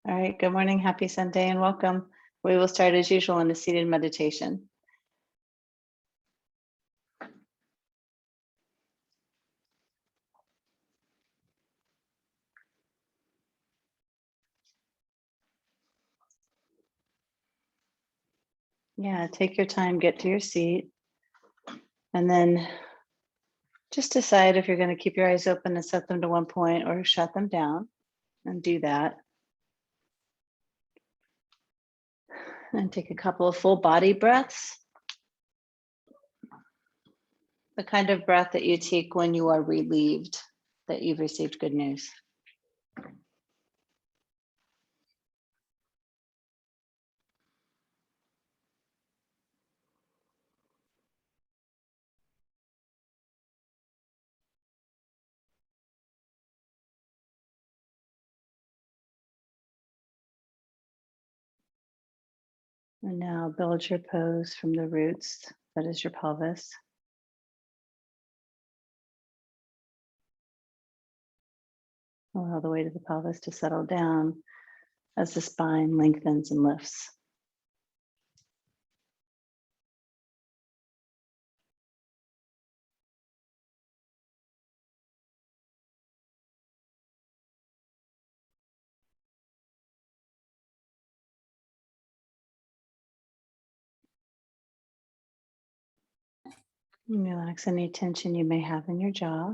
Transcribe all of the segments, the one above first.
All right, good morning, happy Sunday, and welcome. We will start as usual in a seated meditation. Yeah, take your time, get to your seat, and then just decide if you're going to keep your eyes open and set them to one point or shut them down, and do that. And take a couple of full body breaths. The kind of breath that you take when you are relieved that you've received good news. And now build your pose from the roots, that is your pelvis. Allow the weight of the pelvis to settle down as the spine lengthens and lifts. And relax any tension you may have in your jaw.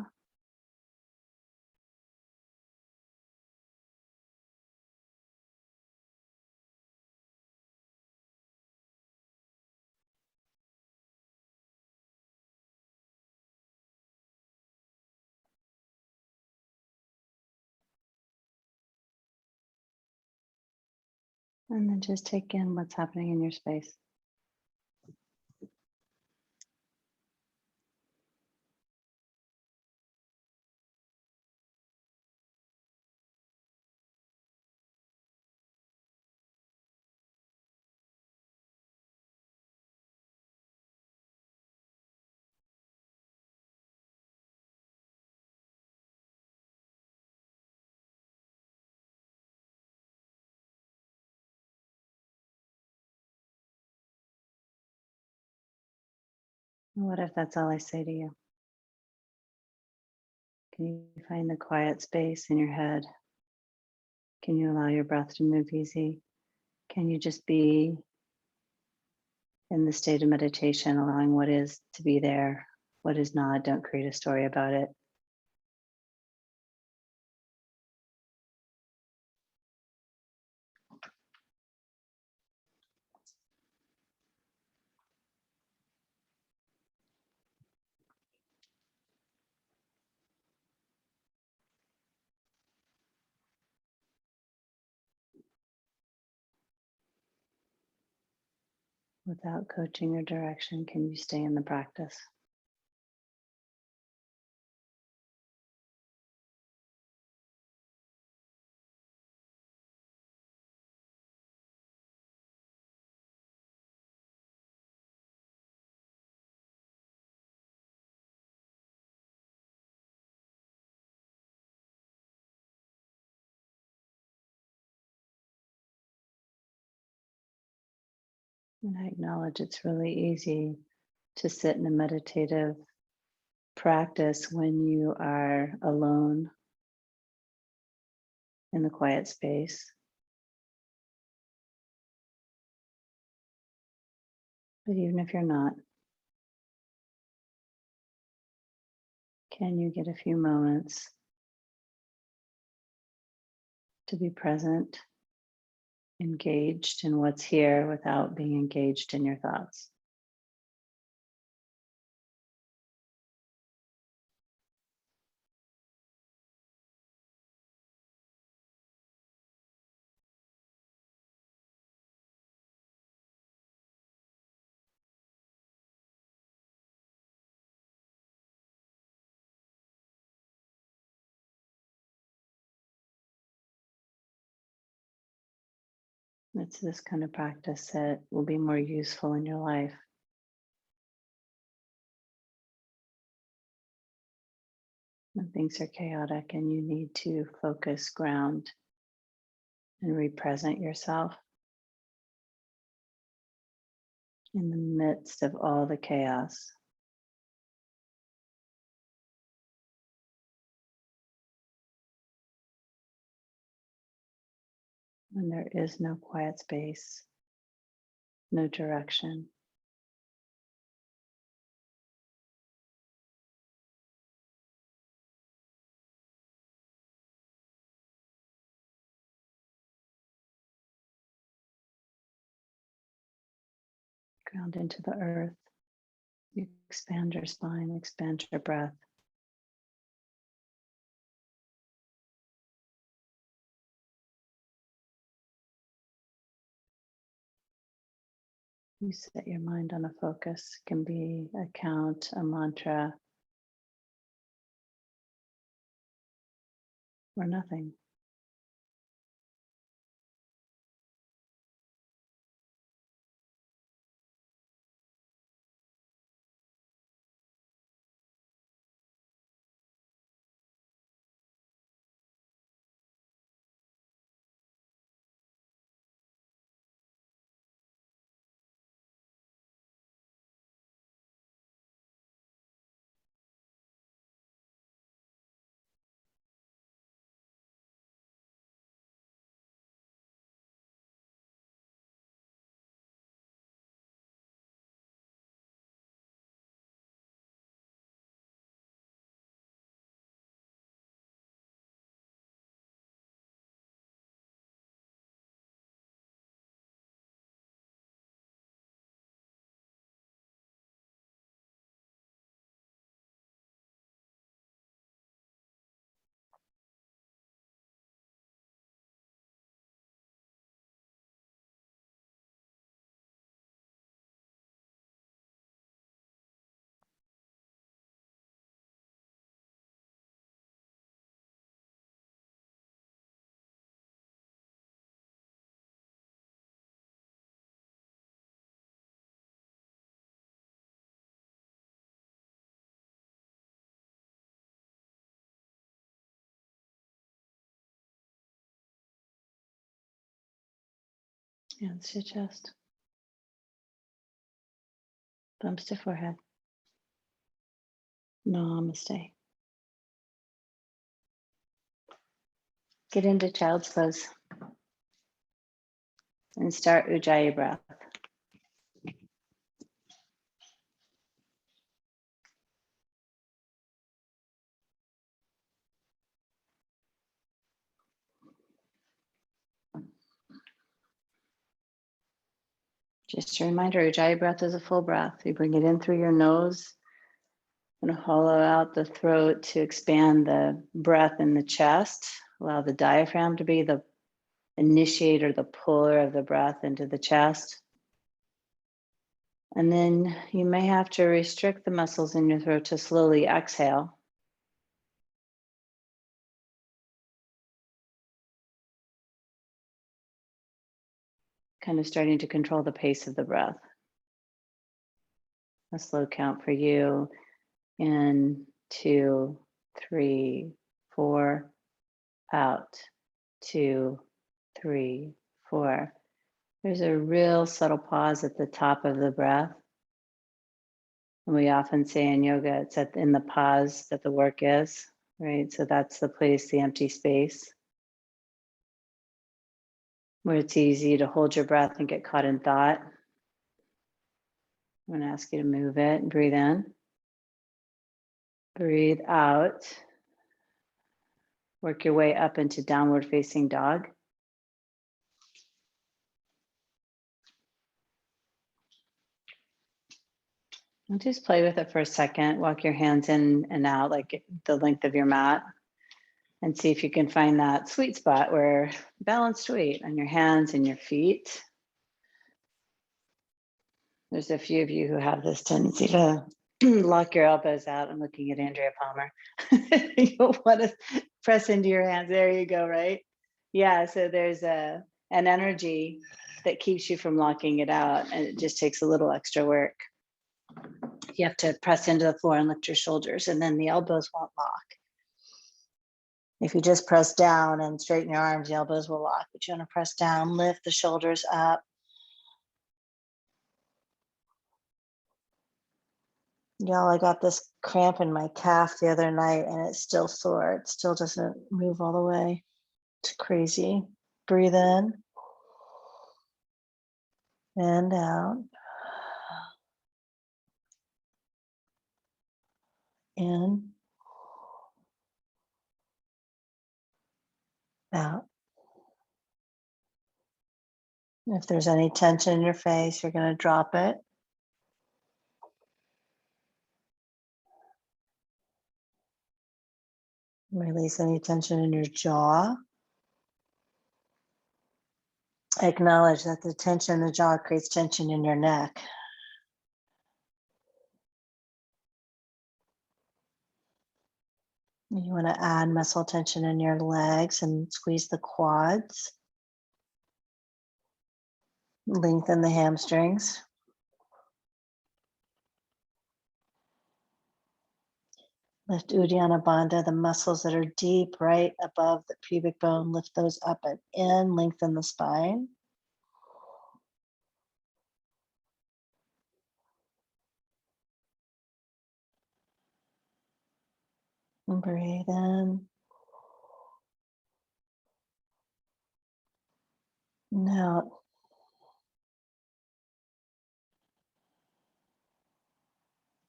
And then just take in what's happening in your space. And what if that's all I say to you? Can you find the quiet space in your head? Can you allow your breath to move easy? Can you just be in the state of meditation, allowing what is to be there, what is not? Don't create a story about it. Without coaching or direction, can you stay in the practice? And I acknowledge it's really easy to sit in a meditative practice when you are alone in the quiet space. But even if you're not, can you get a few moments to be present, engaged in what's here without being engaged in your thoughts? It's this kind of practice that will be more useful in your life. When things are chaotic and you need to focus, ground, and represent yourself in the midst of all the chaos. When there is no quiet space, no direction. Ground into the earth. You expand your spine, expand your breath. You set your mind on a focus. It can be a count, a mantra, or nothing. Hands to chest. Thumbs to forehead. Namaste. Get into child's pose and start Ujjayi breath. Just a reminder, Ujjayi breath is a full breath. You bring it in through your nose and hollow out the throat to expand the breath in the chest. Allow the diaphragm to be the initiator, the puller of the breath into the chest. And then you may have to restrict the muscles in your throat to slowly exhale. Kind of starting to control the pace of the breath. A slow count for you. In, 2, 3, 4. Out, 2, 3, 4. There's a real subtle pause at the top of the breath. And we often say in yoga, it's in the pause that the work is, right? So that's the place, the empty space, where it's easy to hold your breath and get caught in thought. I'm going to ask you to move it and breathe in. Breathe out. Work your way up into downward facing dog. And just play with it for a second. Walk your hands in and out like the length of your mat. And see if you can find that sweet spot where balanced weight on your hands and your feet. There's a few of you who have this tendency to lock your elbows out. I'm looking at Andrea Palmer. You'll want to press into your hands. There you go, right? Yeah, so there's an energy that keeps you from locking it out, and it just takes a little extra work. You have to press into the floor and lift your shoulders, and then the elbows won't lock. If you just press down and straighten your arms, the elbows will lock, but you want to press down, lift the shoulders up. Y'all, I got this cramp in my calf the other night and it's still sore. It still doesn't move all the way. It's crazy. Breathe in and out. In, out. If there's any tension in your face, you're going to drop it. Release any tension in your jaw. Acknowledge that the tension in the jaw creates tension in your neck. You want to add muscle tension in your legs and squeeze the quads. Lengthen the hamstrings. Lift Uddiyana Bandha, the muscles that are deep right above the pubic bone. Lift those up and in, lengthen the spine. And breathe in. And out.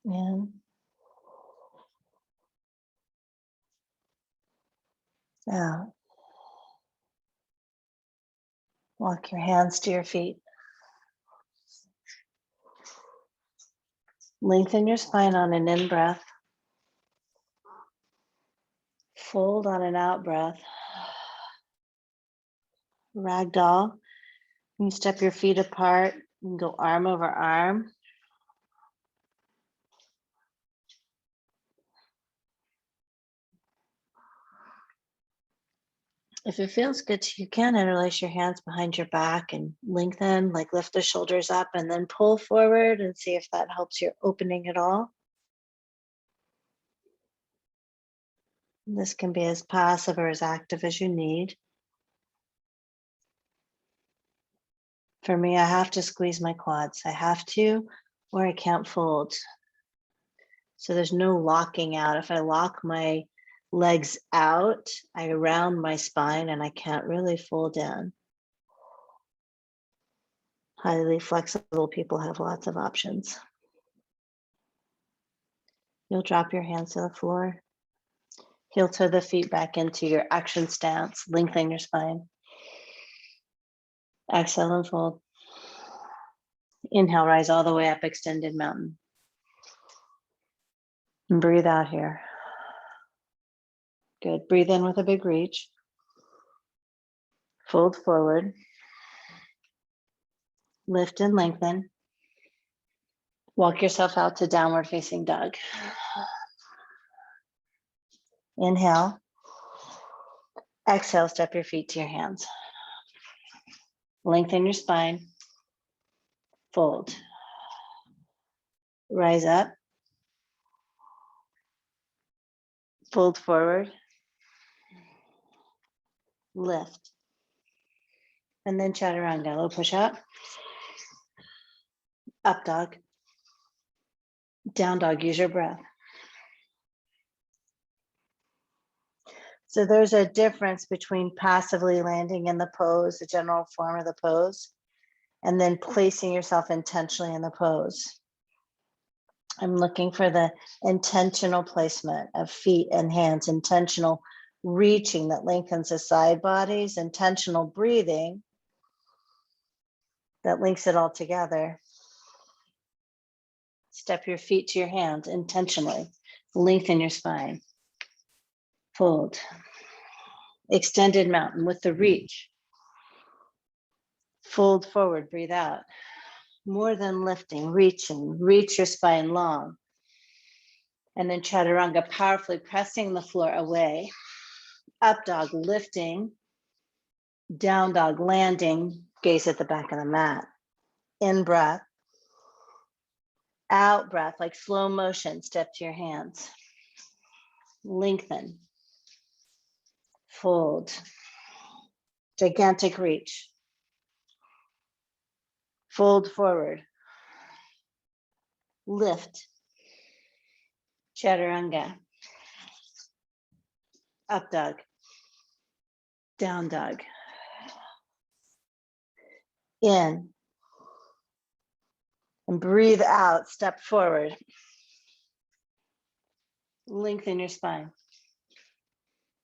In. Out. Walk your hands to your feet. Lengthen your spine on an in breath. Fold on an out breath. Ragdoll. You step your feet apart and go arm over arm. If it feels good to you, can interlace your hands behind your back and lengthen, like lift the shoulders up and then pull forward and see if that helps your opening at all. This can be as passive or as active as you need. For me, I have to squeeze my quads. I have to, or I can't fold. So there's no locking out. If I lock my legs out, I round my spine and I can't really fold in. Highly flexible people have lots of options. You'll drop your hands to the floor. Heel toe the feet back into your action stance. Lengthen your spine. Exhale and fold. Inhale, rise all the way up, extended mountain. And breathe out here. Good. Breathe in with a big reach. Fold forward. Lift and lengthen. Walk yourself out to downward facing dog. Inhale. Exhale, step your feet to your hands. Lengthen your spine. Fold. Rise up. Fold forward. Lift. And then chaturanga, low push up. Up dog. Down dog, use your breath. So there's a difference between passively landing in the pose, the general form of the pose, and then placing yourself intentionally in the pose. I'm looking for the intentional placement of feet and hands, intentional reaching that lengthens the side bodies, intentional breathing that links it all together. Step your feet to your hands intentionally. Lengthen your spine. Fold. Extended mountain with the reach. Fold forward, breathe out. More than lifting, reaching, reach your spine long. And then chaturanga, powerfully pressing the floor away. Up dog, lifting. Down dog, landing, gaze at the back of the mat. In breath. Out breath, like slow motion, step to your hands. Lengthen. Fold. Gigantic reach. Fold forward. Lift. Chaturanga. Up dog. Down dog. In. And breathe out, step forward. Lengthen your spine.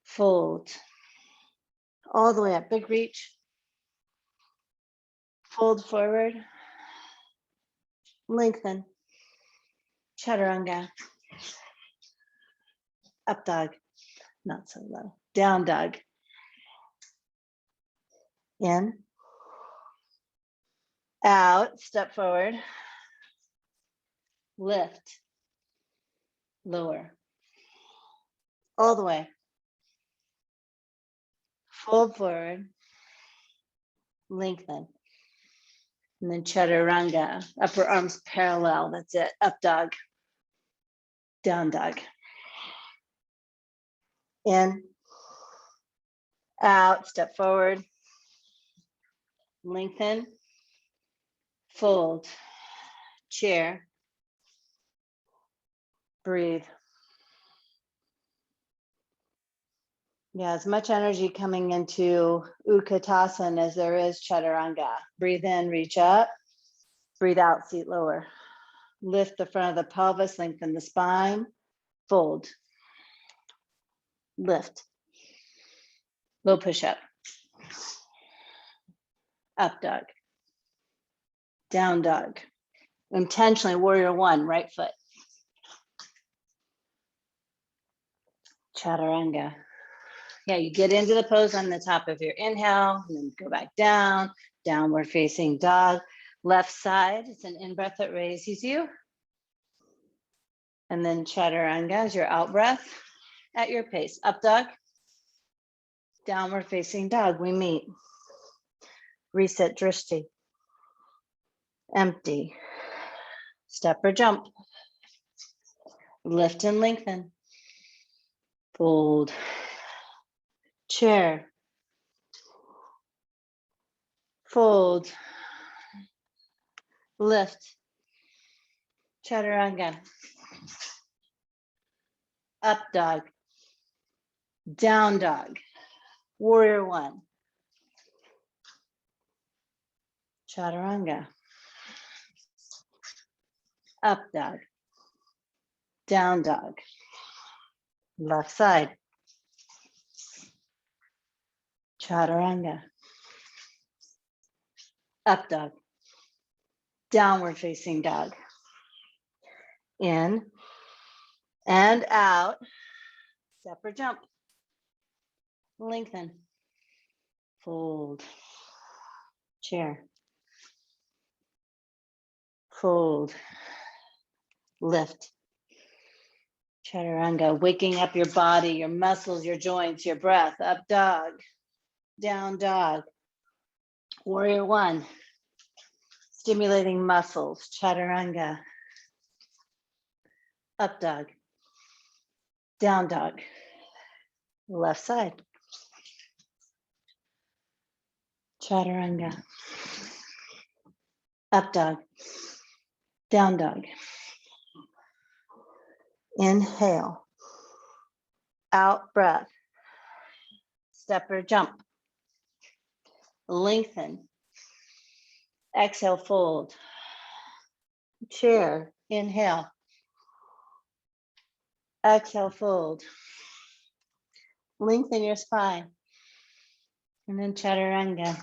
Fold. All the way up, big reach. Fold forward. Lengthen. Chaturanga. Up dog. Not so low. Down dog. In. Out, step forward. Lift. Lower. All the way. Fold forward. Lengthen. And then chaturanga. Upper arms parallel. That's it. Up dog. Down dog. In. Out, step forward. Lengthen. Fold. Chair. Breathe. Yeah, as much energy coming into Utkatasana as there is Chaturanga. Breathe in, reach up. Breathe out, seat lower. Lift the front of the pelvis, lengthen the spine. Fold. Lift. Low push up. Up dog. Down dog. Intentionally, warrior one, right foot. Chaturanga. Yeah, you get into the pose on the top of your inhale, and then go back down, downward facing dog. Left side, it's an in-breath that raises you. And then chaturanga is your out breath at your pace. Up dog, downward facing dog, we meet. Reset drishti. Empty. Step or jump. Lift and lengthen. Fold. Chair. Fold. Lift. Chaturanga. Up dog. Down dog. Warrior one. Chaturanga. Up dog. Down dog. Left side. Chaturanga. Up dog. Downward facing dog. In and out. Step or jump. Lengthen. Fold. Chair. Fold. Lift. Chaturanga, waking up your body, your muscles, your joints, your breath. Up dog. Down dog. Warrior one. Stimulating muscles. Chaturanga. Up dog. Down dog. Left side. Chaturanga. Up dog. Down dog. Inhale. Out breath. Step or jump. Lengthen. Exhale, fold. Chair. Inhale. Exhale, fold. Lengthen your spine. And then chaturanga.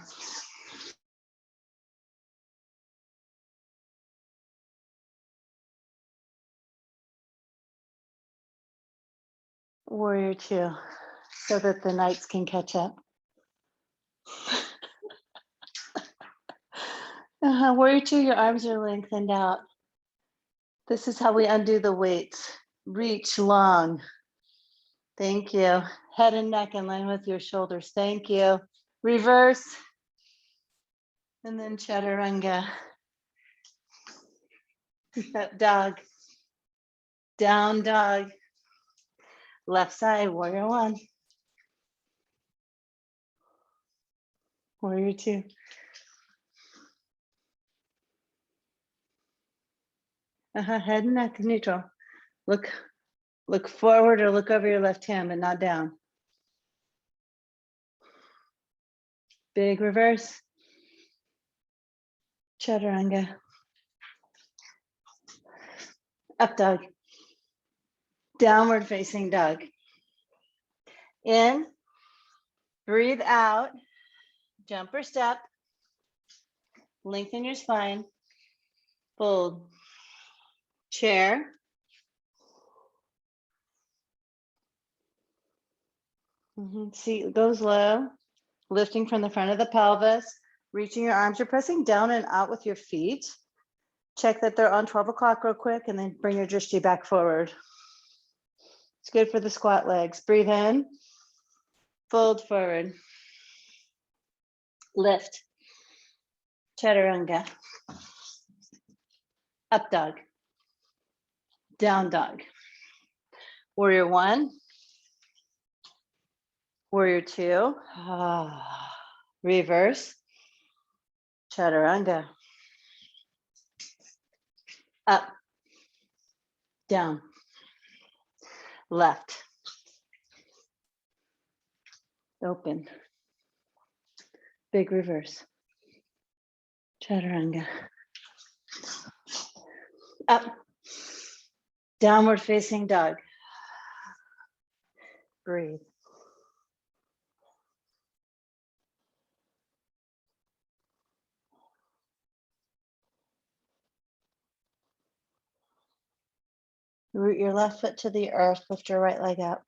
Warrior two, so that the nights can catch up. Warrior two, your arms are lengthened out. This is how we undo the weights. Reach long. Thank you. Head and neck in line with your shoulders. Thank you. Reverse. And then chaturanga. Up dog. Down dog. Left side, warrior one. Warrior two. Head and neck neutral. Look forward or look over your left hand, but not down. Big reverse. Chaturanga. Up dog. Downward facing dog. In, breathe out, jump or step, lengthen your spine, fold, chair. Seat goes low, lifting from the front of the pelvis, reaching your arms. You're pressing down and out with your feet. Check that they're on 12 o'clock real quick, and then bring your drishti back forward. It's good for the squat legs. Breathe in, fold forward, lift, chaturanga, up dog, down dog, warrior one, warrior two, reverse, chaturanga, up, down, left, open, big reverse, chaturanga, up, downward facing dog, breathe. Root your left foot to the earth, lift your right leg up.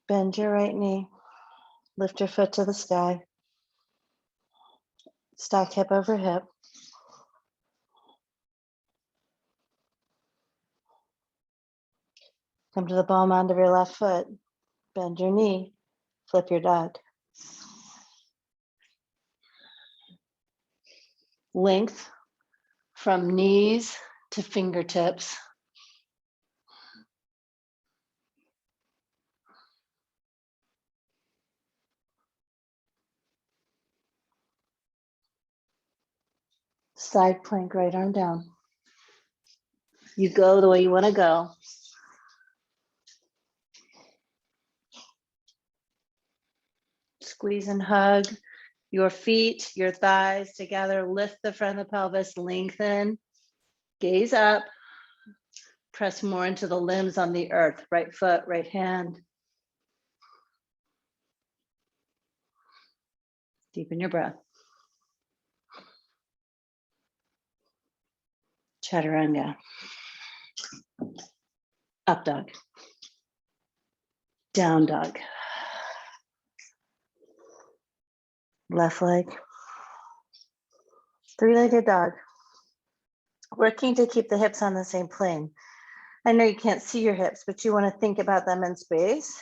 Bend your right knee, lift your foot to the sky. Stack hip over hip. Come to the ball mound of your left foot, bend your knee, flip your dog. Length from knees to fingertips. Side plank, right arm down. You go the way you want to go. Squeeze and hug your feet, your thighs together. Lift the front of the pelvis, lengthen, gaze up. Press more into the limbs on the earth. Right foot, right hand. Deepen your breath. Chaturanga. Up dog. Down dog. Left leg. Three-legged dog. Working to keep the hips on the same plane. I know you can't see your hips, but you want to think about them in space.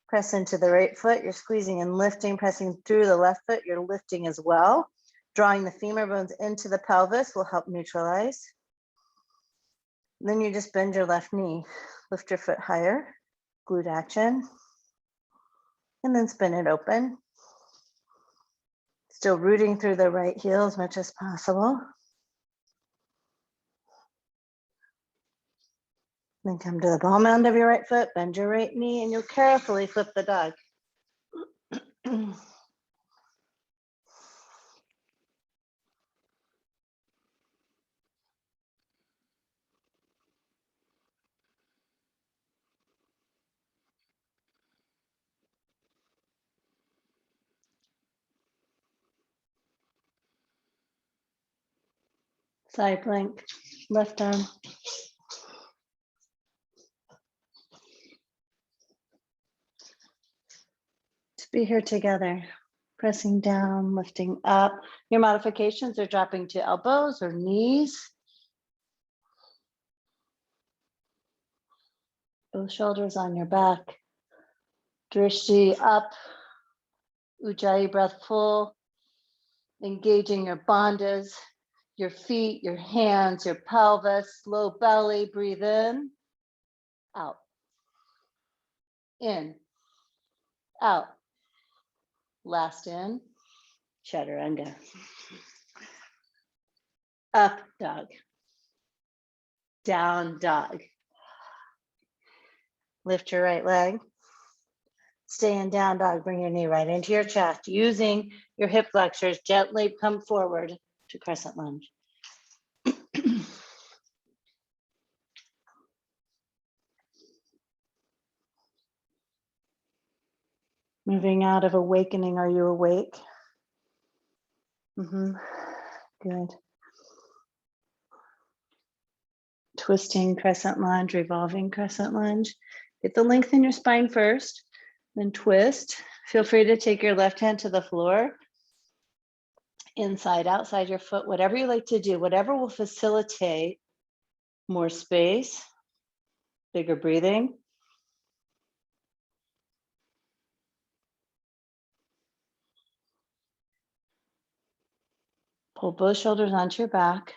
Press into the right foot. You're squeezing and lifting, pressing through the left foot. You're lifting as well. Drawing the femur bones into the pelvis will help neutralize. Then you just bend your left knee. Lift your foot higher. Glute action. And then spin it open. Still rooting through the right heel as much as possible. Then come to the ball mound of your right foot, bend your right knee, and you'll carefully flip the dog. Side plank, left arm. To be here together, pressing down, lifting up. Your modifications are dropping to elbows or knees. Both shoulders on your back. Drishti up. Ujjayi breath full. Engaging your bandhas, your feet, your hands, your pelvis, low belly, breathe in. out, in, out. Last in, chaturanga. Up dog, down dog. Lift your right leg. Stay in down dog, bring your knee right into your chest. Using your hip flexors, gently come forward to crescent lunge. Moving out of awakening, are you awake? Good. Twisting crescent lunge, revolving crescent lunge. Get the length in your spine first, then twist. Feel free to take your left hand to the floor, inside, outside your foot, whatever you like to do, whatever will facilitate more space, bigger breathing. Pull both shoulders onto your back.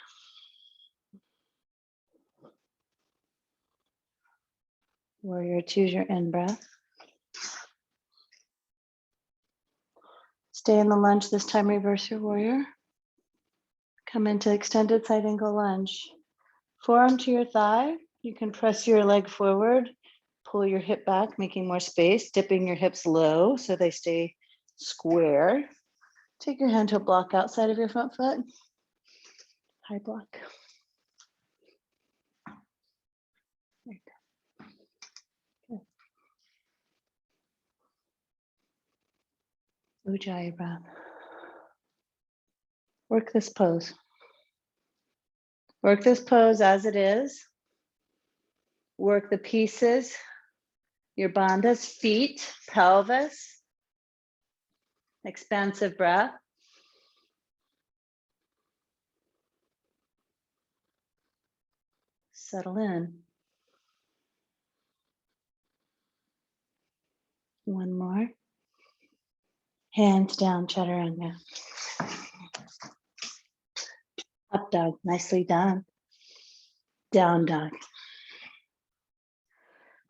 Warrior two is your in breath. Stay in the lunge, this time reverse your warrior. Come into extended side angle lunge. Forearm to your thigh. You can press your leg forward, pull your hip back, making more space, dipping your hips low so they stay square. Take your hand to a block outside of your front foot. High block. Good. Ujjayi breath. Work this pose. Work this pose as it is. Work the pieces, your bandhas, feet, pelvis. Expansive breath. Settle in. One more. Hands down, chaturanga. Up dog, nicely done. Down dog.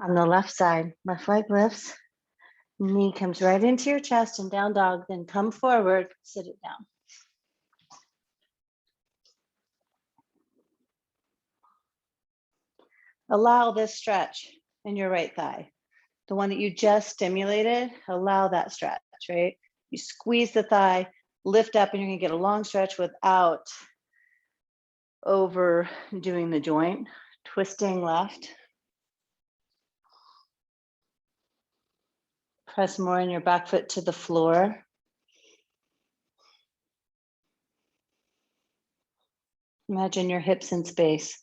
On the left side, left leg lifts. Knee comes right into your chest and down dog, then come forward, sit it down. Allow this stretch in your right thigh. The one that you just stimulated, allow that stretch, right? You squeeze the thigh, lift up, and you're gonna get a long stretch without overdoing the joint. Twisting left. Press more in your back foot to the floor. Imagine your hips in space.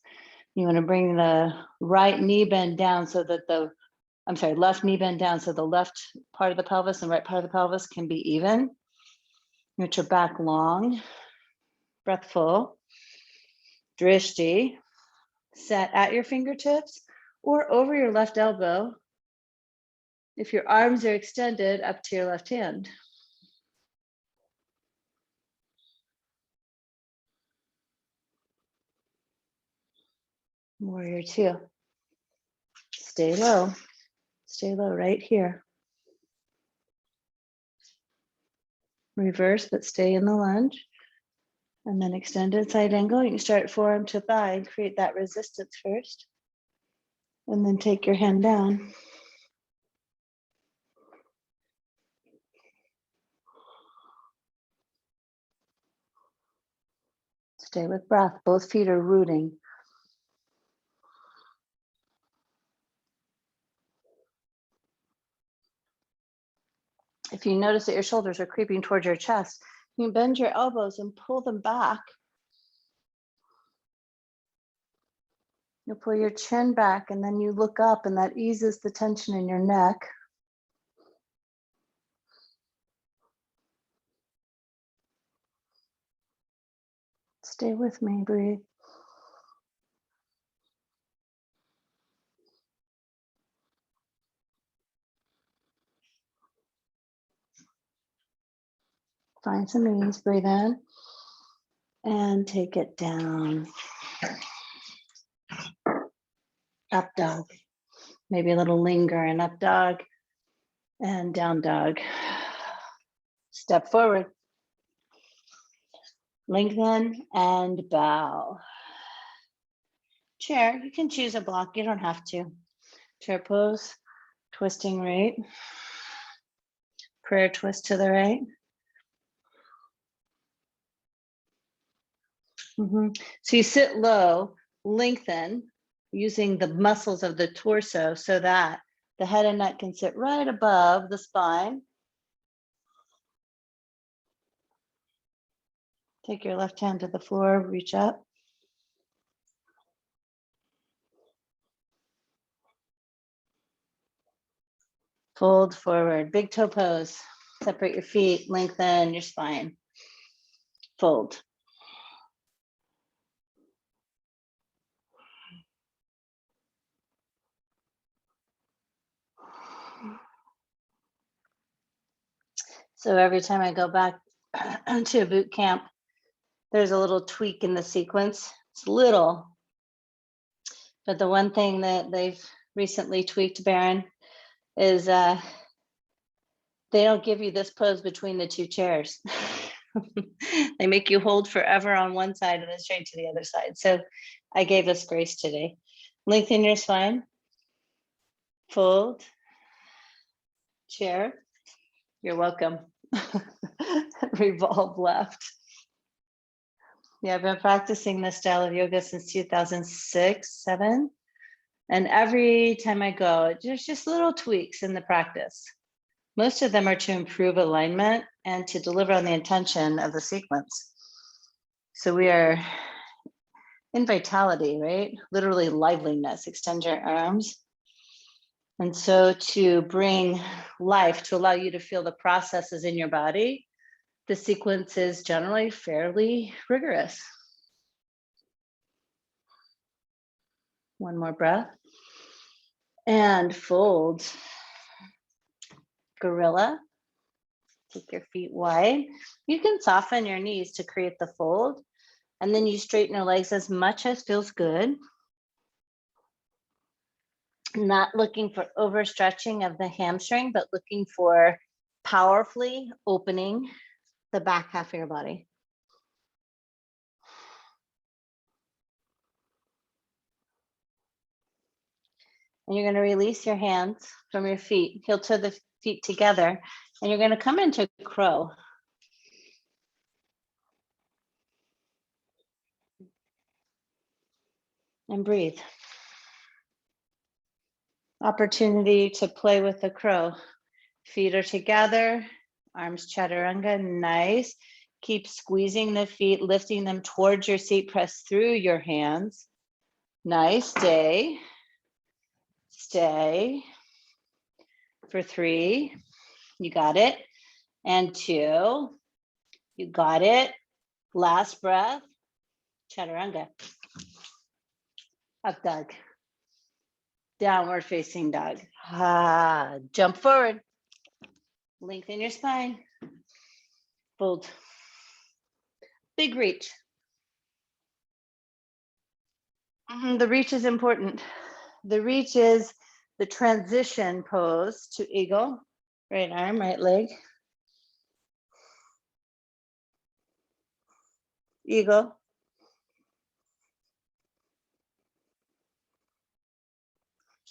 You want to bring the right knee bend down so that left knee bend down so the left part of the pelvis and right part of the pelvis can be even. Get your back long, breath full. Drishti, set at your fingertips or over your left elbow. If your arms are extended, up to your left hand. Warrior two. Stay low right here. Reverse, but stay in the lunge. And then extended side angle. You can start forearm to thigh and create that resistance first. And then take your hand down. Stay with breath. Both feet are rooting. If you notice that your shoulders are creeping towards your chest, you can bend your elbows and pull them back. You'll pull your chin back and then you look up and that eases the tension in your neck. Stay with me, breathe. Find some ease, breathe in and take it down. Up dog. Maybe a little linger in up dog and down dog. Step forward. Lengthen and bow. Chair, you can choose a block, you don't have to. Chair pose, twisting right. Prayer twist to the right. So you sit low, lengthen, using the muscles of the torso so that the head and neck can sit right above the spine. Take your left hand to the floor, reach up. Fold forward, big toe pose. Separate your feet, lengthen your spine. Fold. So every time I go back to a boot camp, there's a little tweak in the sequence. It's little, but the one thing that they've recently tweaked, Baron, is they don't give you this pose between the two chairs. They make you hold forever on one side and then straight to the other side. So I gave us grace today. Lengthen your spine. Fold. Chair. You're welcome. Revolve left. Yeah, I've been practicing this style of yoga since 2006, 7. And every time I go, there's just little tweaks in the practice. Most of them are to improve alignment and to deliver on the intention of the sequence. So we are in vitality, right? Literally liveliness, extend your arms. And so to bring life, to allow you to feel the processes in your body, the sequence is generally fairly rigorous. One more breath. And fold. Gorilla. Take your feet wide. You can soften your knees to create the fold. And then you straighten your legs as much as feels good. Not looking for overstretching of the hamstring, but looking for powerfully opening the back half of your body. And you're going to release your hands from your feet, heel to the feet together, and you're going to come into crow. And breathe. Opportunity to play with the crow. Feet are together, arms chaturanga, nice. Keep squeezing the feet, lifting them towards your seat, press through your hands. Nice, stay. Stay. For 3, you got it. And 2, you got it. Last breath, chaturanga. Up dog. Downward facing dog. Jump forward. Lengthen your spine. Fold. Big reach. The reach is important. The reach is the transition pose to eagle. Right arm, right leg. Eagle.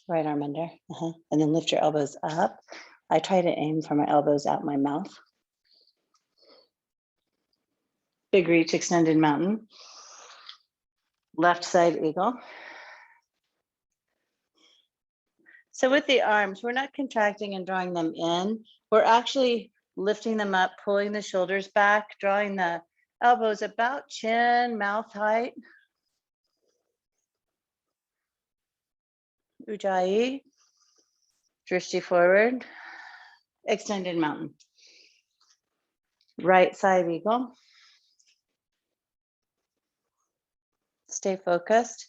Right arm under. And then lift your elbows up. I try to aim for my elbows out my mouth. Big reach, extended mountain. Left side eagle. So with the arms, we're not contracting and drawing them in. We're actually lifting them up, pulling the shoulders back, drawing the elbows about chin, mouth height. Ujjayi. Drishti forward. Extended mountain. Right side eagle. Stay focused.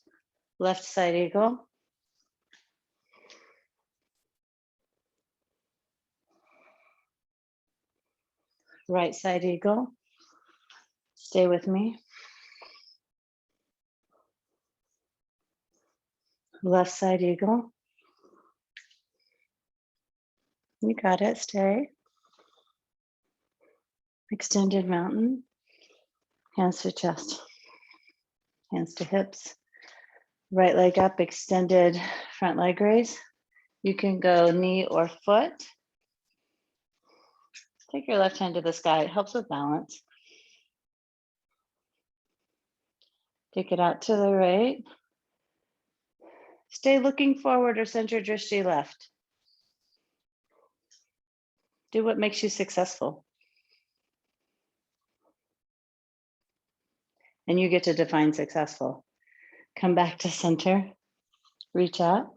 Left side eagle. Right side eagle. Stay with me. Left side eagle. You got it, stay. Extended mountain. Hands to chest. Hands to hips. Right leg up, extended front leg raise. You can go knee or foot. Take your left hand to the sky. It helps with balance. Take it out to the right. Stay looking forward or send your drishti left. Do what makes you successful. And you get to define successful. Come back to center. Reach out.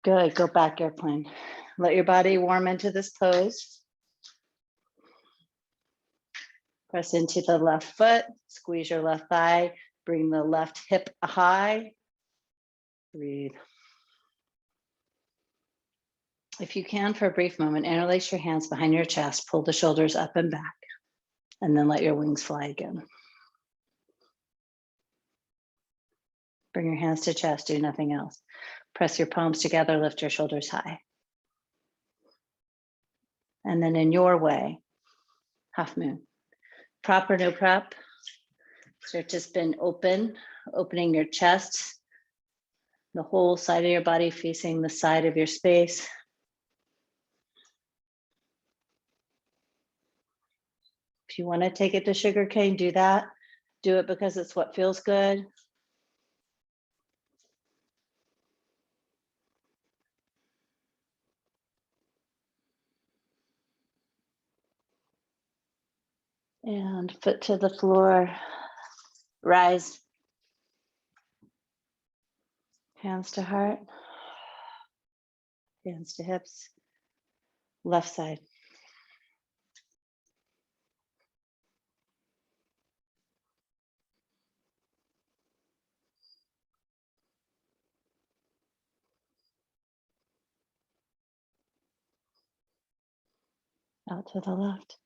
Good, go back airplane. Let your body warm into this pose. Press into the left foot, squeeze your left thigh, bring the left hip high. Breathe. If you can, for a brief moment, interlace your hands behind your chest, pull the shoulders up and back, and then let your wings fly again. Bring your hands to chest, do nothing else. Press your palms together, lift your shoulders high. And then in your way, half moon. Prop or no prop, start to spin open, opening your chest, the whole side of your body facing the side of your space. If you want to take it to sugar cane, do that. Do it because it's what feels good. And foot to the floor, rise. Hands to heart, hands to hips, left side. Out to the left.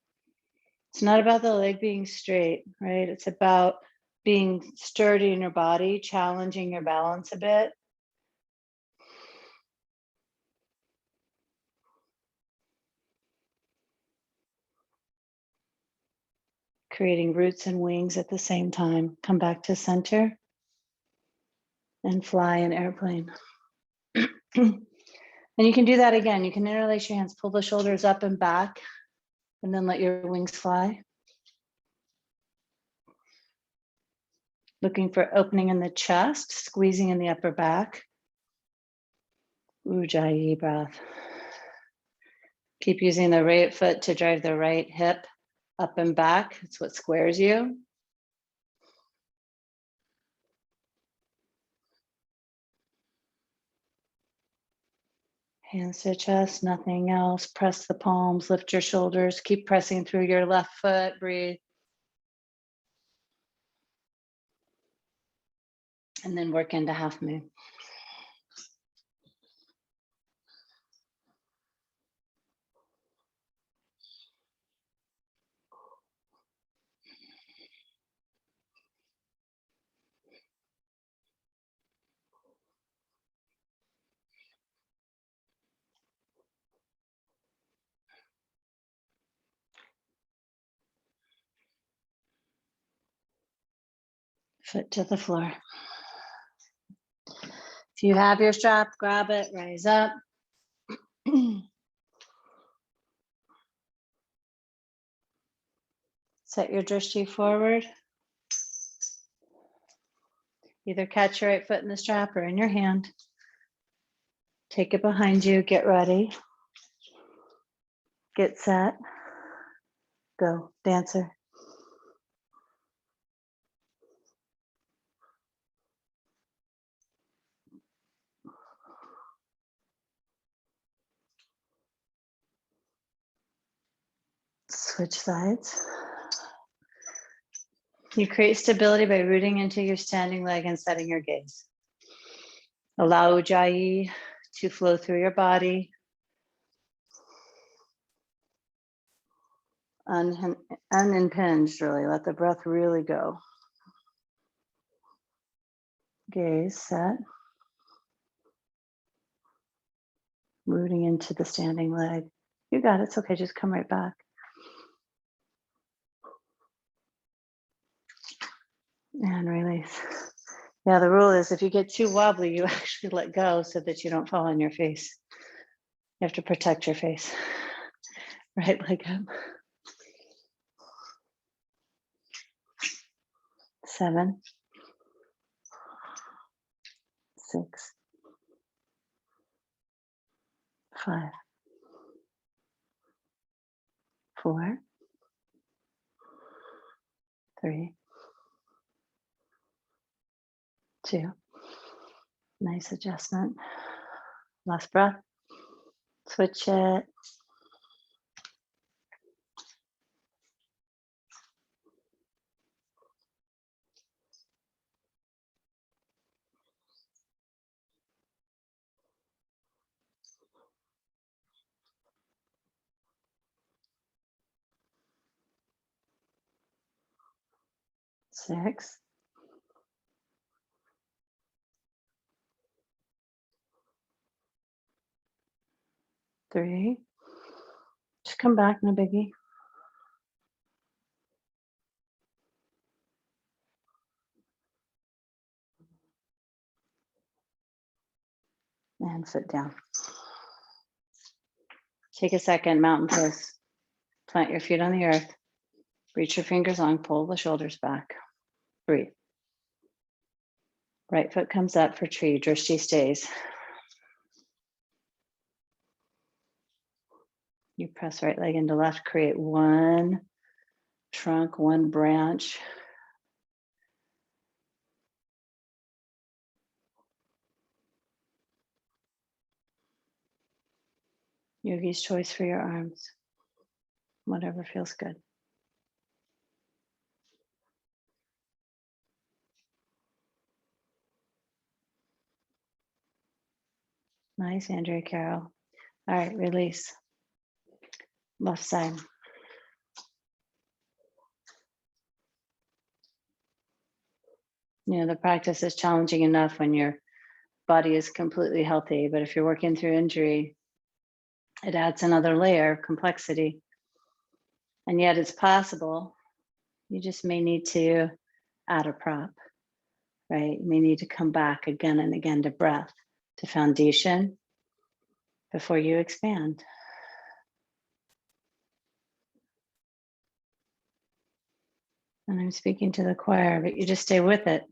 It's not about the leg being straight, right? It's about being sturdy in your body, challenging your balance a bit. Creating roots and wings at the same time. Come back to center and fly an airplane. And you can do that again. You can interlace your hands, pull the shoulders up and back, and then let your wings fly. Looking for opening in the chest, squeezing in the upper back. Ujjayi breath. Keep using the right foot to drive the right hip up and back. It's what squares you. Hands to chest, nothing else. Press the palms, lift your shoulders, keep pressing through your left foot, breathe. And then work into half moon. Foot to the floor. If you have your strap, grab it, rise up. Set your drishti forward. Either catch your right foot in the strap or in your hand. Take it behind you, get ready. Get set. Go, dancer. Switch sides. You create stability by rooting into your standing leg and setting your gaze. Allow Ujjayi to flow through your body. Unimpinged, really. Let the breath really go. Gaze set. rooting into the standing leg. You got it. It's okay. Just come right back. And release. Yeah, the rule is if you get too wobbly, you actually let go so that you don't fall on your face. You have to protect your face. Right leg up. 7, 6, 5, 4, 3, 2. Nice adjustment. Last breath. Switch it. Six, 3. Just come back, no biggie. And sit down. Take a second, mountain pose. Plant your feet on the earth. Reach your fingers long, pull the shoulders back. Breathe. Right foot comes up for tree, drishti stays. You press right leg into left, create one trunk, one branch. Yogi's choice for your arms. Whatever feels good. Nice, Andrea Carroll. All right, release. Left side. You know, the practice is challenging enough when your body is completely healthy, but if you're working through injury, it adds another layer of complexity. And yet it's possible. You just may need to add a prop, right? You may need to come back again and again to breath, to foundation before you expand. And I'm speaking to the choir, but you just stay with it.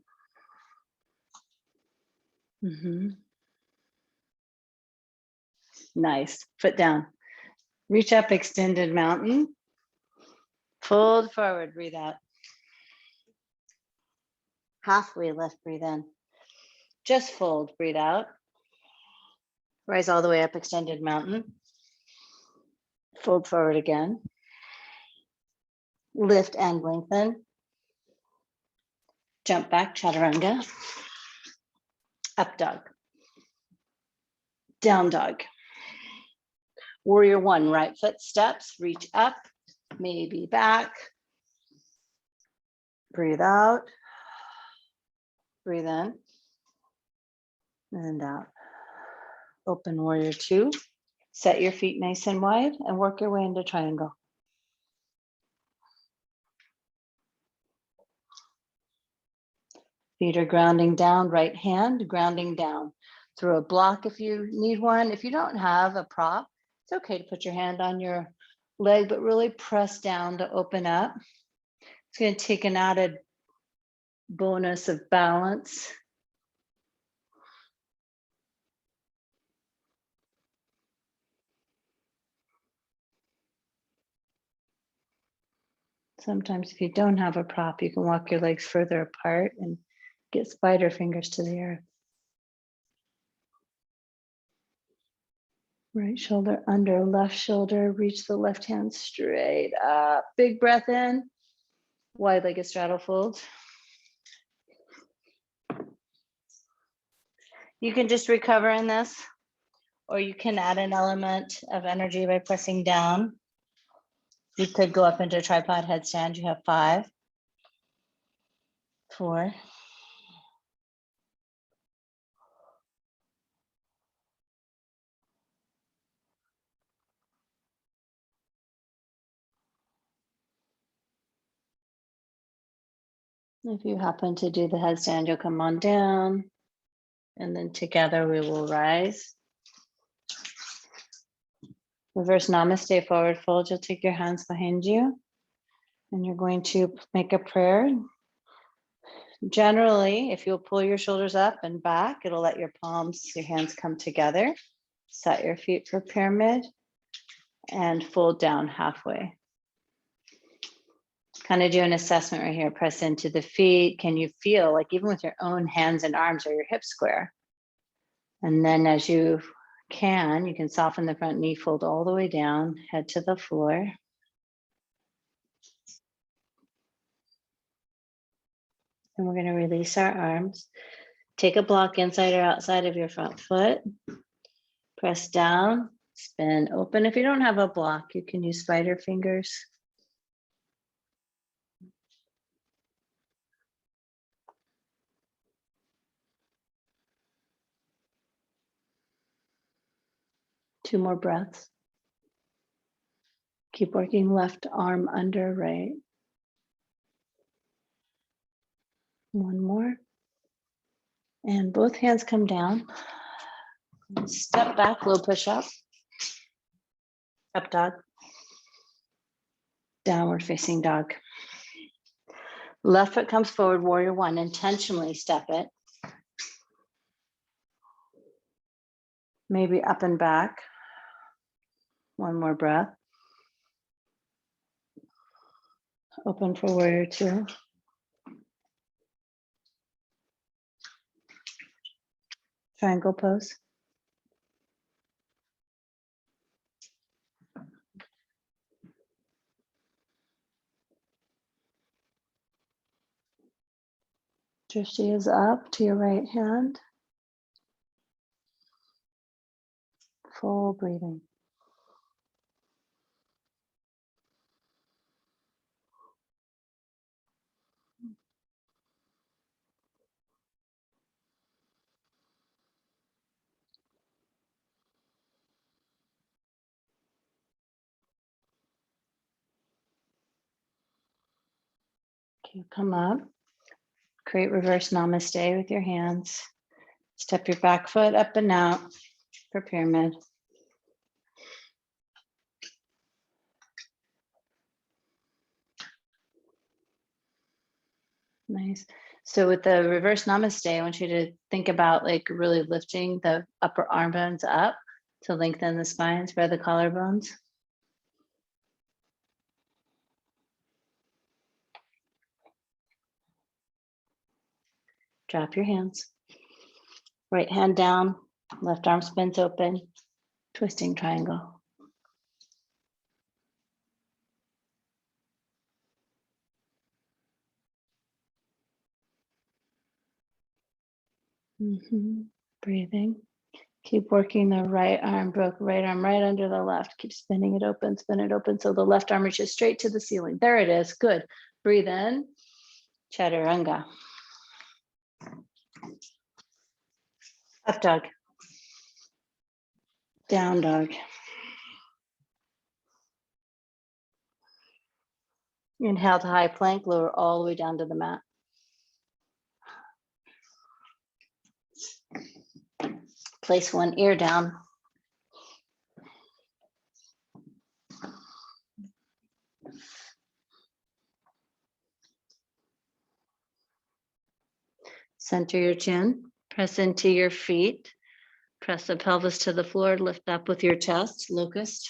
Nice. Foot down. Reach up, extended mountain. Fold forward, breathe out. Halfway lift, breathe in. Just fold, breathe out. Rise all the way up, extended mountain. Fold forward again. Lift and lengthen. Jump back, chaturanga. Up dog. Down dog. Warrior one, right foot steps, reach up, maybe back. Breathe out. Breathe in. And out. Open warrior two. Set your feet nice and wide and work your way into triangle. Feet are grounding down, right hand grounding down. Through a block if you need one. If you don't have a prop, it's okay to put your hand on your leg, but really press down to open up. It's going to take an added bonus of balance. Sometimes if you don't have a prop, you can walk your legs further apart and get spider fingers to the earth. Right shoulder under, left shoulder, reach the left hand straight up. Big breath in, wide-legged straddle fold. You can just recover in this, or you can add an element of energy by pressing down. You could go up into tripod headstand. You have 5, 4, If you happen to do the headstand, you'll come on down, and then together we will rise. Reverse namaste, forward fold. You'll take your hands behind you, and you're going to make a prayer. Generally, if you'll pull your shoulders up and back, it'll let your palms, your hands come together. Set your feet for pyramid and fold down halfway. Kind of do an assessment right here. Press into the feet. Can you feel, like, even with your own hands and arms, are your hips square? And then as you can soften the front knee, fold all the way down, head to the floor. And we're going to release our arms. Take a block inside or outside of your front foot. Press down, spin open. If you don't have a block, you can use spider fingers. Two more breaths. Keep working left arm under right. One more. And both hands come down. Step back, low push up. Up dog. Downward facing dog. Left foot comes forward, warrior one. Intentionally step it. Maybe up and back. One more breath. Open for warrior two. Triangle pose. Drishti is up to your right hand. Full breathing. Okay, come up. Create reverse namaste with your hands. Step your back foot up and out for pyramid. Nice. So with the reverse namaste, I want you to think about, like, really lifting the upper arm bones up to lengthen the spine, spread the collarbones. Drop your hands. Right hand down, left arm spins open, twisting triangle. Breathing. Keep working the right arm, broke right arm right under the left. Keep spinning it open, spin it open. So the left arm reaches straight to the ceiling. There it is. Good. Breathe in. Chaturanga. Up dog. Down dog. Inhale to high plank, lower all the way down to the mat. Place one ear down. Center your chin, press into your feet, press the pelvis to the floor, lift up with your chest, locust.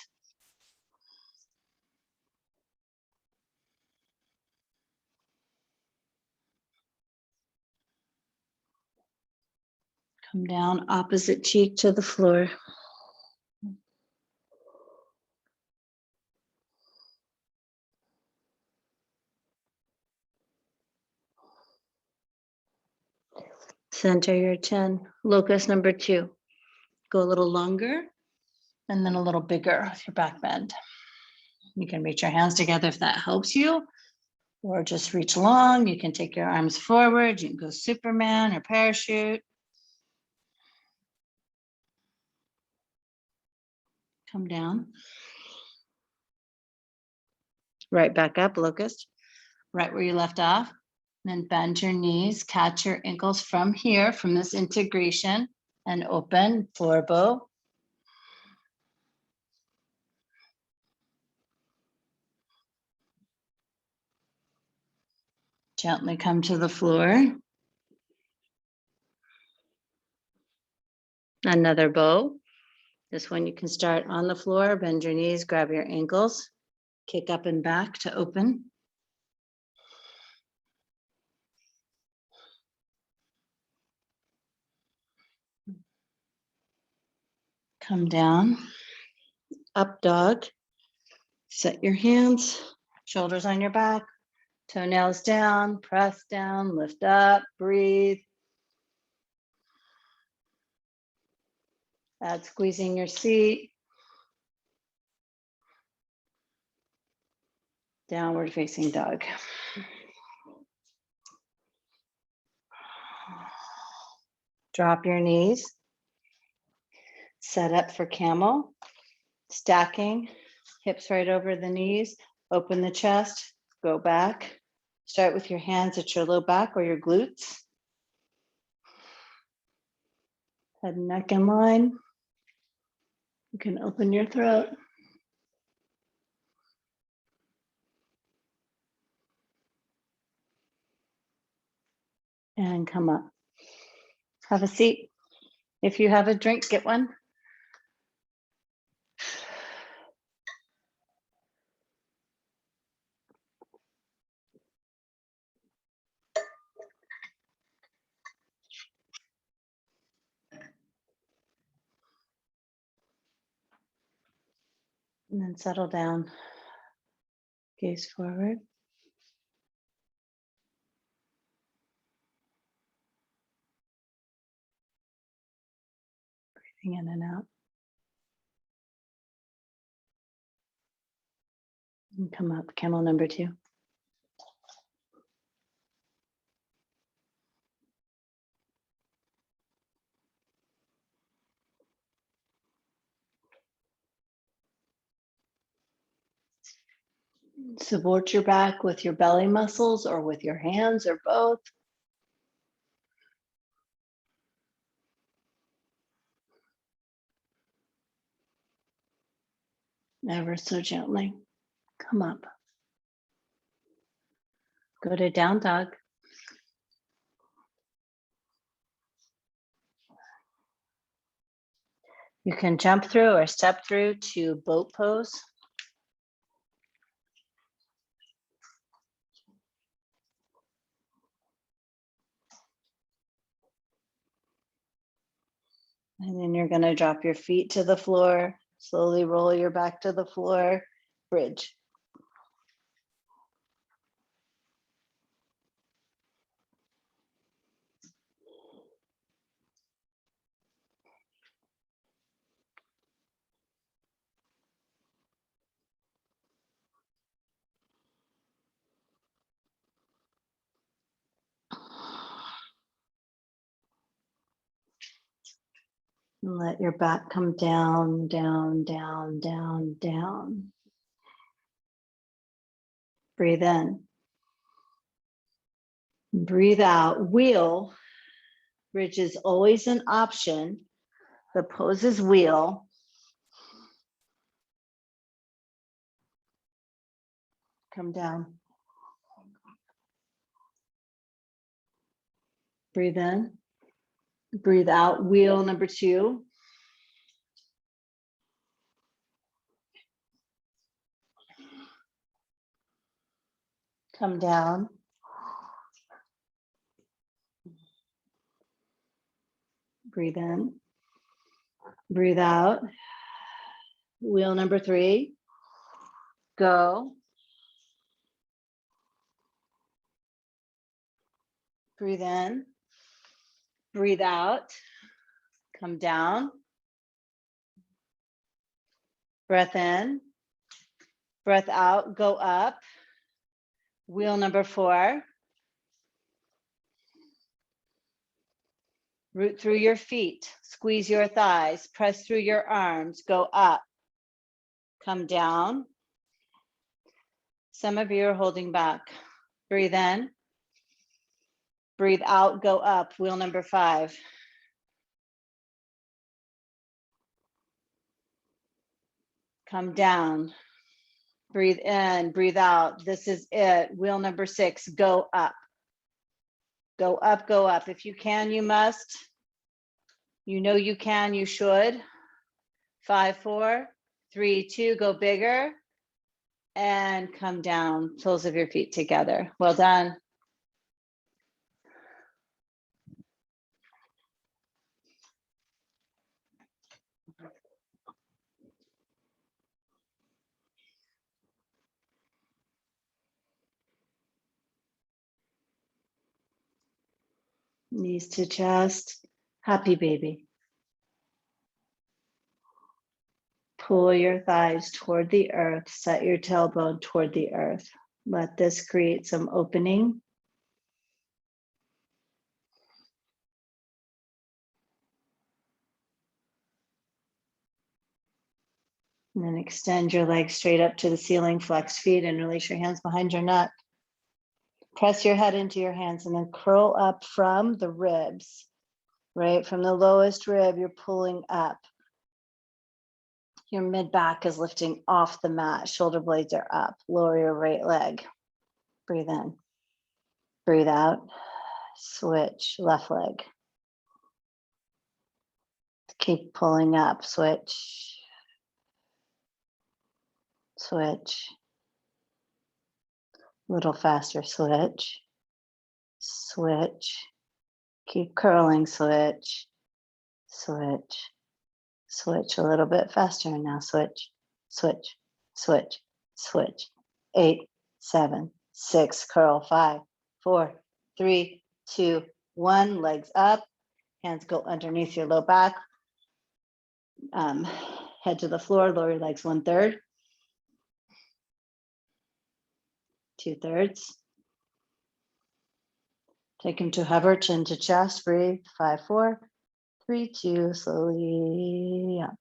Come down, opposite cheek to the floor. Center your chin, locust number two. Go a little longer and then a little bigger with your back bend. You can reach your hands together if that helps you, or just reach long. You can take your arms forward. You can go Superman or parachute. Come down. Right back up, locust. Right where you left off. Then bend your knees, catch your ankles from here, from this integration, and open floor bow. Gently come to the floor. Another bow. This one you can start on the floor, bend your knees, grab your ankles, kick up and back to open. Come down, up dog. Set your hands, shoulders on your back, toenails down, press down, lift up, breathe. Add squeezing your seat. Downward facing dog. Drop your knees. Set up for camel. Stacking, hips right over the knees. Open the chest, go back. Start with your hands at your low back or your glutes. Head and neck in line. You can open your throat. And come up. Have a seat. If you have a drink, get one. And then settle down. Gaze forward. Breathing in and out. And come up, camel number 2. Support your back with your belly muscles or with your hands or both. Ever so gently. Come up. Go to down dog. You can jump through or step through to boat pose. And then you're going to drop your feet to the floor, slowly roll your back to the floor, bridge. And let your back come down, down, down, down, down. Breathe in. Breathe out. Wheel. Bridge is always an option. The pose is wheel. Come down. Breathe in. Breathe out. Wheel number 2. Come down. Breathe in. Breathe out. Wheel number 3. Go. Breathe in. Breathe out. Come down. Breath in. Breath out. Go up. Wheel number 4. Root through your feet. Squeeze your thighs. Press through your arms. Go up. Come down. Some of you are holding back. Breathe in. Breathe out, go up, wheel number 5. Come down. Breathe in, breathe out. This is it. Wheel number 6, go up. Go up, go up. If you can, you must. You know you can, you should. 5, 4, 3, 2, go bigger. And come down, soles of your feet together. Well done. Knees to chest, happy baby. Pull your thighs toward the earth, set your tailbone toward the earth. Let this create some opening. And then extend your legs straight up to the ceiling, flex feet, and release your hands behind your neck. Press your head into your hands and then curl up from the ribs, right? From the lowest rib, you're pulling up. Your mid back is lifting off the mat. Shoulder blades are up. Lower your right leg. Breathe in. Breathe out. Switch. Left leg. Keep pulling up. Switch. Switch. A little faster. Switch. Switch. Keep curling. Switch. Switch. Switch a little bit faster. Now switch. Switch. Switch. Switch. 8, 7, 6. Curl. 5, 4, 3, 2, 1. Legs up. Hands go underneath your low back. Head to the floor. Lower your legs 1/3. 2/3. Take them to hover, chin to chest. Breathe. 5, 4, 3, 2. Slowly up.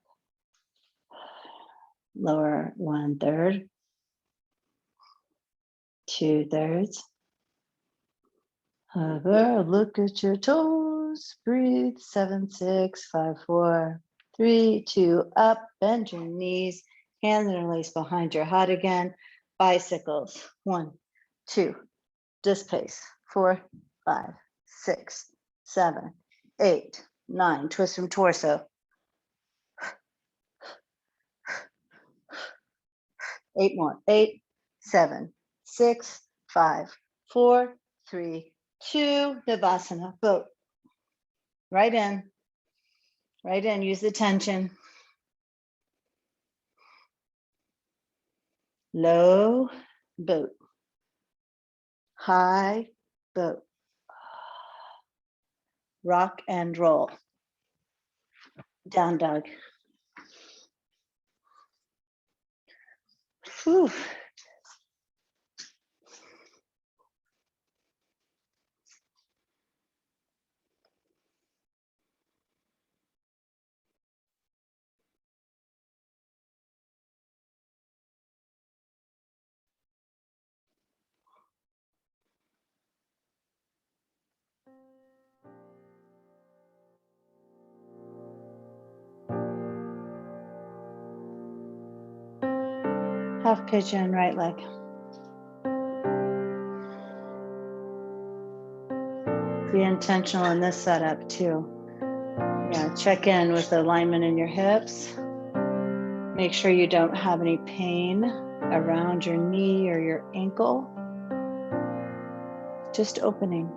Lower 1/3. 2/3. Hover, look at your toes. Breathe. 7, 6, 5, 4, 3, 2. Up. Bend your knees. Hands interlace behind your head again. Bicycles. 1, 2. Dispace. 4, 5, 6, 7, 8, 9. Twist from torso. 8 more. 8, 7, 6, 5, 4, 3, 2. Devasana. Boat. Right in. Right in. Use the tension. Low boat. High boat. Rock and roll. Down dog. Whew. Half pigeon, right leg. Be intentional in this setup too. Yeah, check in with the alignment in your hips. Make sure you don't have any pain around your knee or your ankle. Just opening.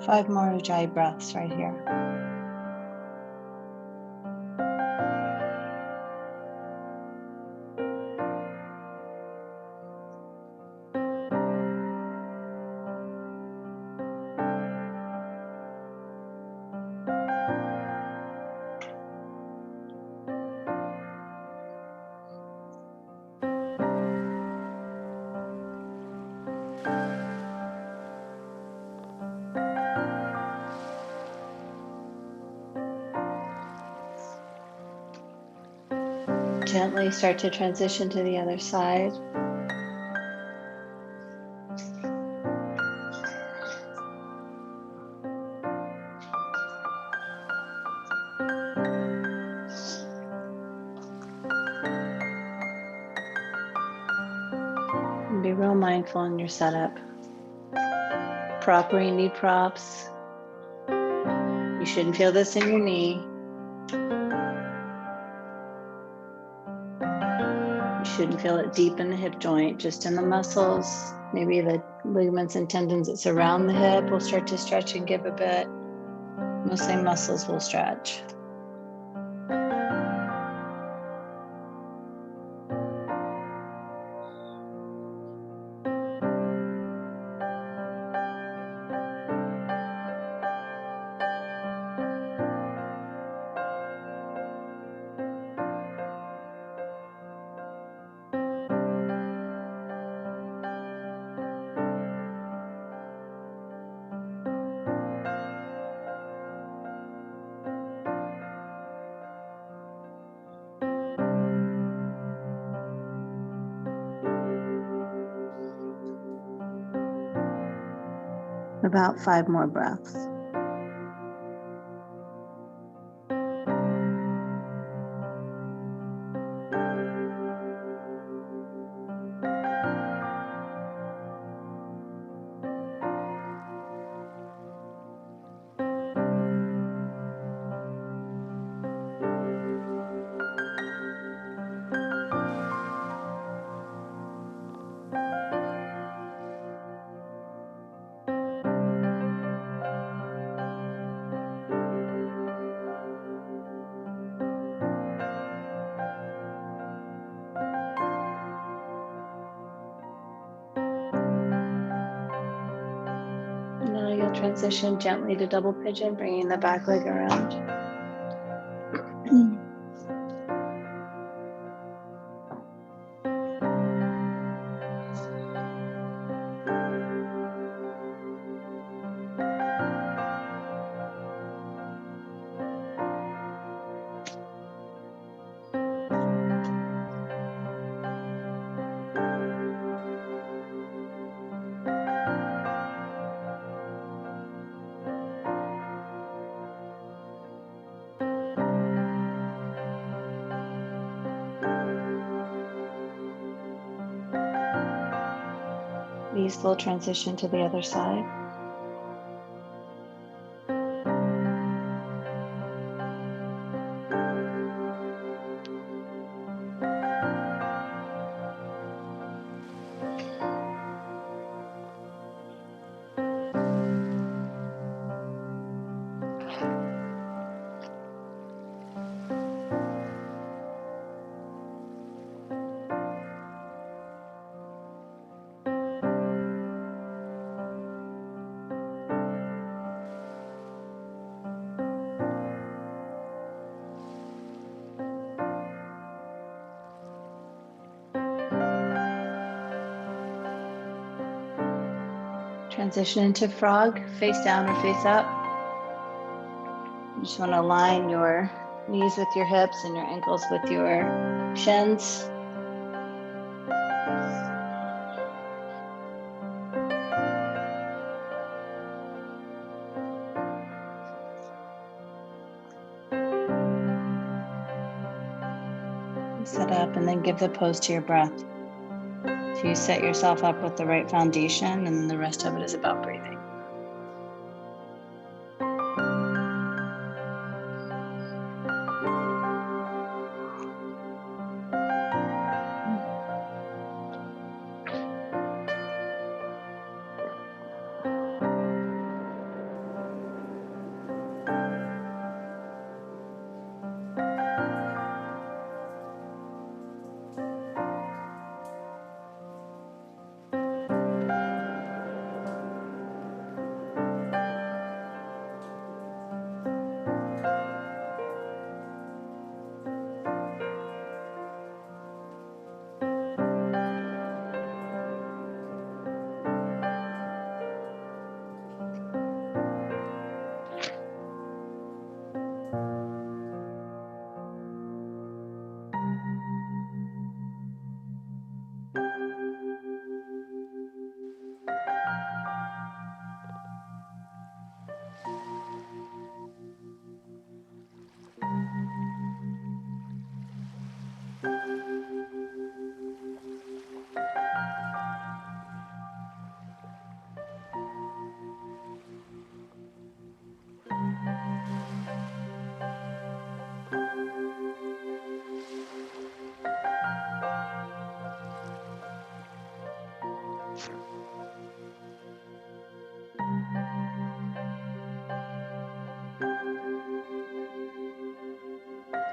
Five more ujjayi breaths right here. Gently start to transition to the other side. And be real mindful in your setup. Prop where you need props. You shouldn't feel this in your knee. You shouldn't feel it deep in the hip joint, just in the muscles. Maybe the ligaments and tendons that surround the hip will start to stretch and give a bit. Mostly muscles will stretch. About 5 more breaths. Now you'll transition gently to double pigeon, bringing the back leg around. Easeful transition to the other side. Transition into frog, face down or face up. You just want to align your knees with your hips and your ankles with your shins. Set up and then give the pose to your breath. So you set yourself up with the right foundation, and the rest of it is about breathing.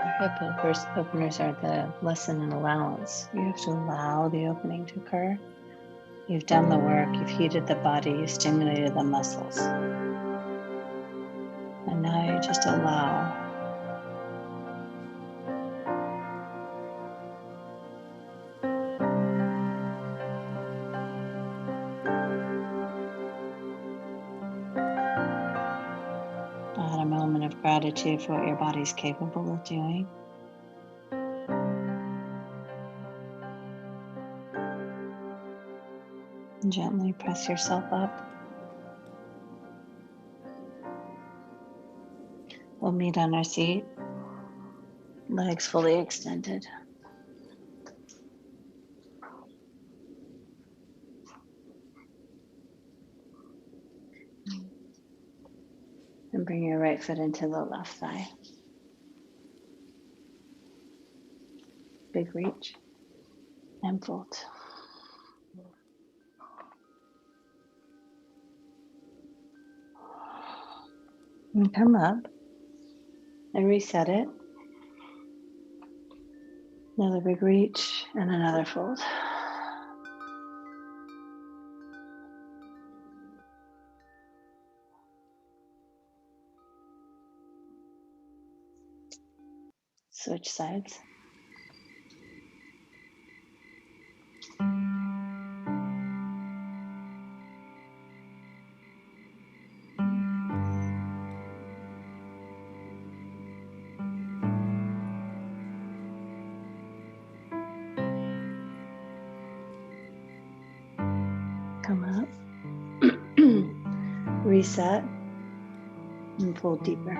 Hip openers are the lesson in allowance. You have to allow the opening to occur. You've done the work, you've heated the body, you've stimulated the muscles. And now you just allow. Add a moment of gratitude for what your body's capable of doing. And gently press yourself up. We'll meet on our seat, legs fully extended. And bring your right foot into the left thigh. Big reach and fold. And come up and reset it. Another big reach and another fold. Switch sides. Come up, reset, and fold deeper.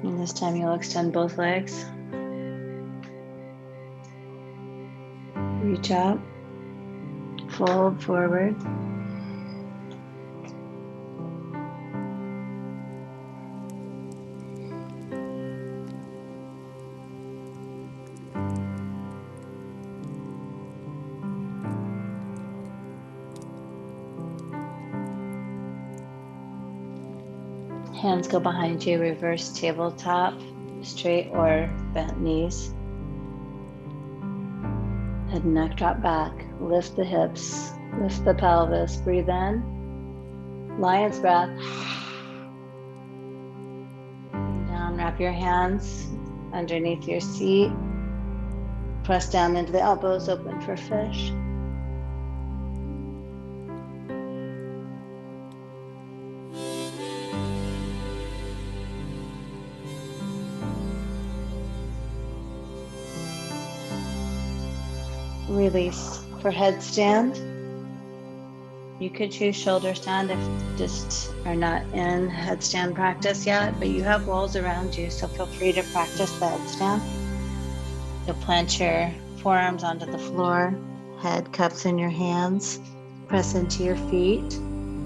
And this time you'll extend both legs. Reach out, fold forward. Hands go behind you, reverse tabletop, straight or bent knees. Head and neck drop back, lift the hips, lift the pelvis, breathe in, lion's breath. Down, wrap your hands underneath your seat. Press down into the elbows, open for fish. Release for headstand. You could choose shoulder stand if you just are not in headstand practice yet, but you have walls around you, so feel free to practice the headstand. You'll plant your forearms onto the floor, head cups in your hands, press into your feet.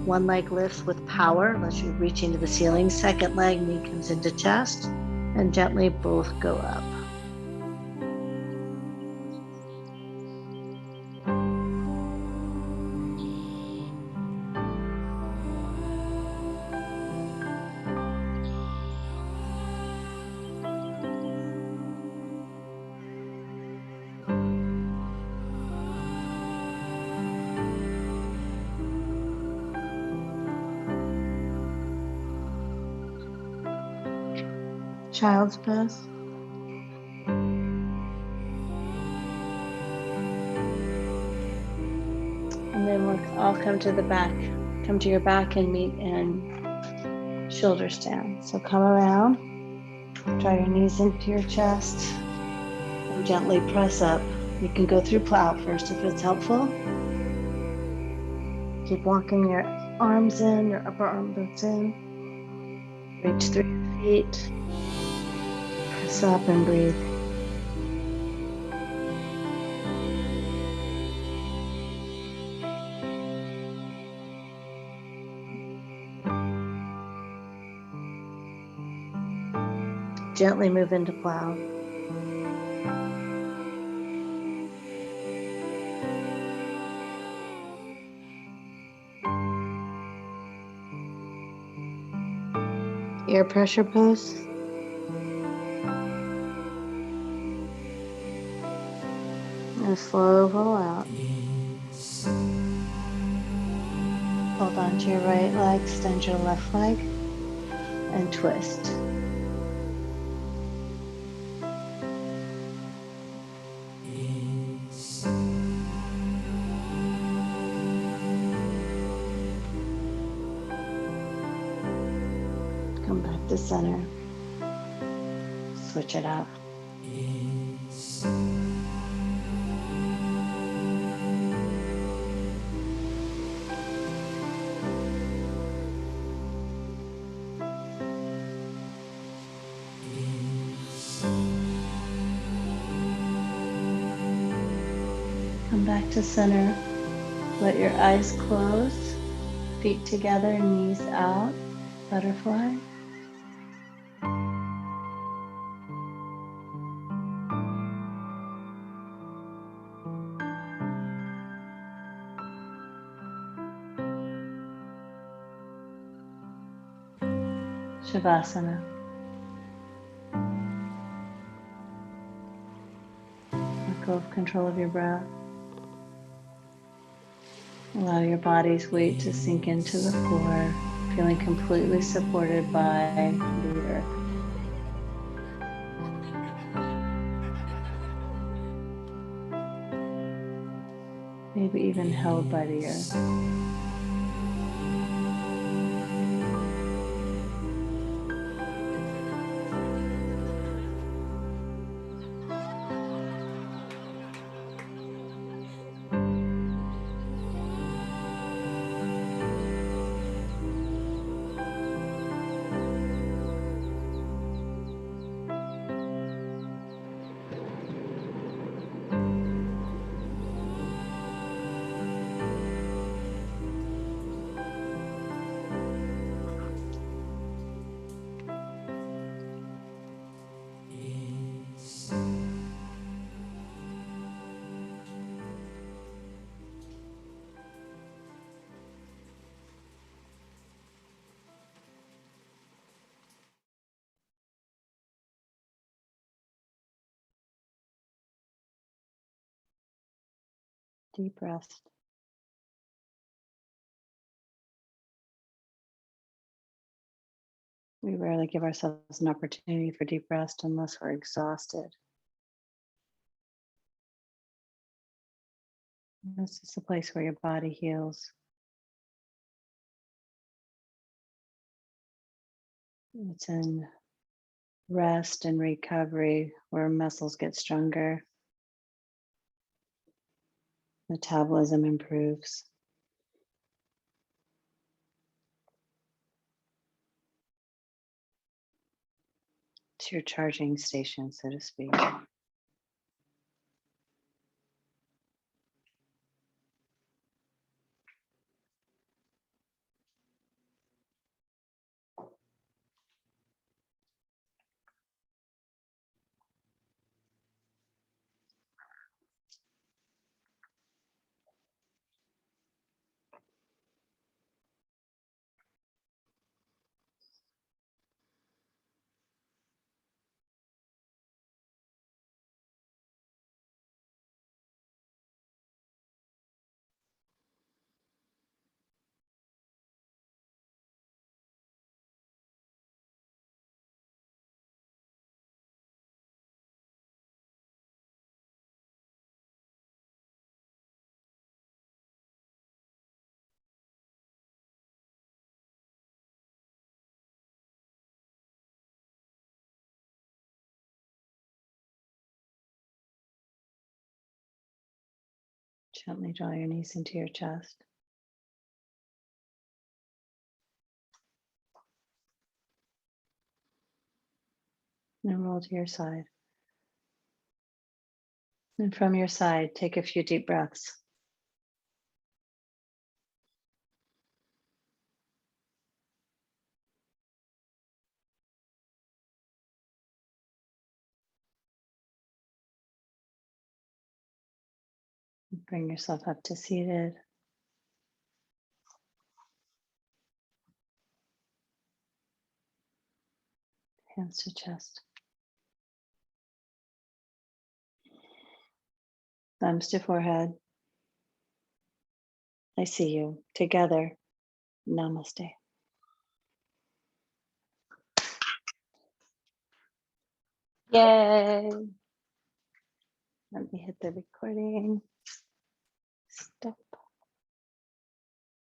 One leg lifts with power, unless you're reaching to the ceiling. Second leg, knee comes into chest, and gently both go up. Child's pose. And then we'll all come to the back. Come to your back and meet in shoulder stand. So come around, draw your knees into your chest, and gently press up. You can go through plow first if it's helpful. Keep walking your arms in, your upper arm boots in. Reach through your feet. Press up and breathe. Gently move into plow. Air pressure pose. And slow roll out. Hold on to your right leg, extend your left leg, and twist. Come back to center. Switch it out. Come back to center. Let your eyes close, feet together, knees out, butterfly. Shavasana. Let go of control of your breath. Allow your body's weight to sink into the floor, feeling completely supported by the earth. Maybe even held by the earth. Deep rest. We rarely give ourselves an opportunity for deep rest unless we're exhausted. This is a place where your body heals. It's in rest and recovery where muscles get stronger, metabolism improves. It's your charging station, so to speak. Gently draw your knees into your chest. And roll to your side. And from your side, take a few deep breaths. Bring yourself up to seated. Hands to chest. Thumbs to forehead. I see you. Together. Namaste. Yay. Let me hit the recording. Stop.